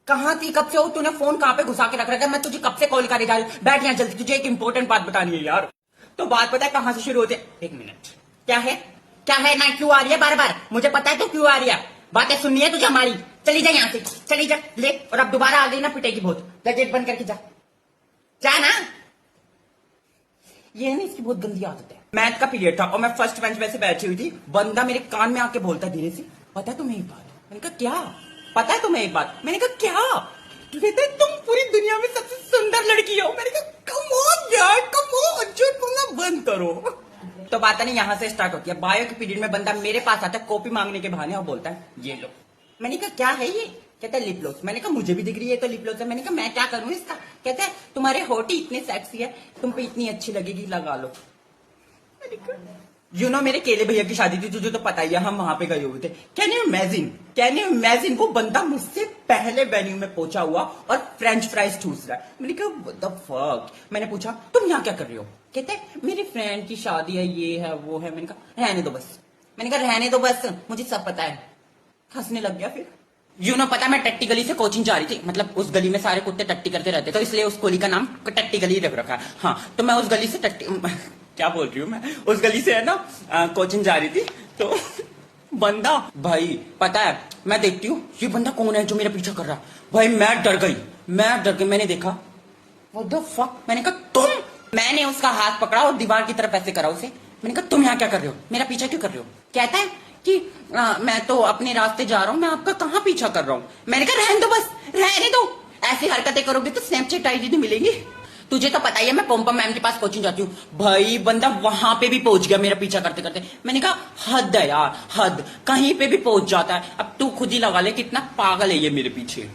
कहाँ थी, कब से हो? तूने फोन कहाँ पे घुसा के रख रखा है? मैं तुझे कब से कॉल करे जा रही हूँ। बैठ यहाँ जल्दी, तुझे एक इंपॉर्टेंट बात बतानी है यार। तो बात पता है कहाँ से शुरू होती है? एक मिनट। क्या है? क्या है ना? क्यों आ रही है बार बार? मुझे पता है तो क्यों आ रही है। बातें सुननी है तुझे हमारी। चली जा यहाँ से, चली जा ले। और अब दोबारा आ गई ना पिटेगी बहुत। जा गेट बंद करके जा, जा ना। ये है ना, इसकी बहुत गंदी आदत है। मैथ का पीरियड था और मैं फर्स्ट बेंच में से बैठी हुई थी। बंदा मेरे कान में आके बोलता धीरे से, पता है तुम्हें एक बात? मैंने कहा क्या? पता है तुम्हें एक बात? मैंने कहा क्या? तो कहता है तुम पूरी दुनिया में सबसे सुंदर लड़की हो। मैंने कहा कम ऑन यार, कम ऑन, झूठ बोलना बंद करो। तो बात नहीं यहाँ से स्टार्ट होती है। बायो के पीरियड में बंदा मेरे पास आता है कॉपी मांगने के बहाने और बोलता है ये लो। मैंने कहा क्या है ये? कहता है लिप ग्लॉस। मैंने कहा मुझे भी दिख रही है तो लिप ग्लॉस है। मैंने कहा मैं क्या करूं इसका? कहता है तुम्हारे होठ ही इतने सेक्सी है, तुम पे इतनी अच्छी लगेगी, लगा लो। यू नो मेरे केले भैया की शादी थी, तुझे तो पता ही है, हम वहां पे गए हुए थे। Can you imagine, can you imagine, वो बंदा मुझसे पहले वेन्यू में पहुंचा हुआ और फ्रेंच फ्राइज ठूस रहा है। मैंने कहा व्हाट द फक। मैंने पूछा तुम यहाँ क्या कर रहे हो? कहते हैं मेरी फ्रेंड की शादी है, ये है वो है। मैंने कहा रहने दो बस। मैंने कहा रहने दो बस, मुझे सब पता है। हंसने लग गया फिर। यू नो पता मैं टट्टी गली से कोचिंग जा रही थी। मतलब उस गली में सारे कुत्ते टट्टी करते रहते, तो इसलिए उस गली का नाम टट्टी गली रख रखा है। हाँ, तो मैं उस गली से टट्टी क्या बोल रही हूँ मैं, उस गली से है ना कोचिंग जा रही थी। तो बंदा, भाई पता है मैं देखती हूँ ये बंदा कौन है जो मेरा पीछा कर रहा है। भाई मैं डर गई, मैं डर गई। मैंने देखा व्हाट द फक। मैंने कहा तुम। मैंने उसका हाथ पकड़ा और दीवार की तरफ ऐसे करा उसे। मैंने कहा तुम यहाँ क्या कर रहे हो, मेरा पीछा क्यों कर रहे हो? कहता है कि मैं तो अपने रास्ते जा रहा हूँ, मैं आपका कहाँ पीछा कर रहा हूँ। मैंने कहा रहने दो बस, रहने दो। ऐसी हरकतें करोगे तो स्नैपचैट आईडी नहीं मिलेंगी। तुझे तो पता ही है मैं पोम्पम मैम के पास कोचिंग जाती हूँ। भाई बंदा वहां पे भी पहुंच गया मेरा पीछा करते करते। मैंने कहा हद है यार, हद, कहीं पे भी पहुंच जाता है। अब तू खुद ही लगा ले कितना पागल है ये मेरे पीछे।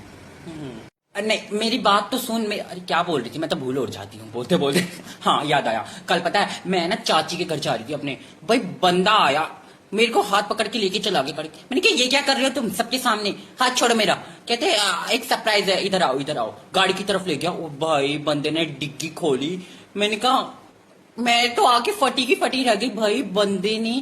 नहीं मेरी बात तो सुन। मैं अरे क्या बोल रही थी, मैं तो भूल उड़ जाती हूँ बोलते बोलते। हाँ याद आया, कल पता है मैं ना चाची के घर जा रही थी अपने। भाई बंदा आया, मेरे को हाथ पकड़ के लेके चला गया। मैंने कहा ये क्या कर रहे हो तुम सबके सामने, हाथ छोड़ो मेरा। कहते एक सरप्राइज है, इधर आओ इधर आओ। गाड़ी की तरफ ले गया। ओ भाई बंदे ने डिग्गी खोली। मैंने कहा मैं तो आके फटी की फटी रह गई। भाई बंदे ने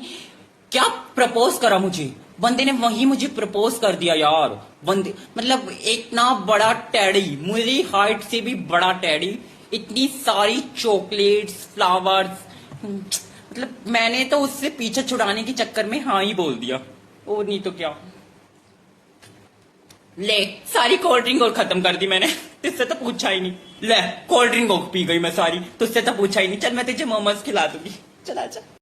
क्या प्रपोज करा मुझे, बंदे ने वही मुझे प्रपोज कर दिया यार। बंदे मतलब इतना बड़ा टैडी, मेरी हाइट से भी बड़ा टैडी, इतनी सारी चॉकलेट्स फ्लावर्स। मतलब मैंने तो उससे पीछे छुड़ाने के चक्कर में हाँ ही बोल दिया, और नहीं तो क्या। ले सारी कोल्ड ड्रिंक और खत्म कर दी मैंने, तुझसे तो पूछा ही नहीं। ले कोल्ड ड्रिंक और पी गई मैं सारी, तुझसे तो पूछा ही नहीं। चल मैं तुझे मोमोज खिला दूंगी, चला जा।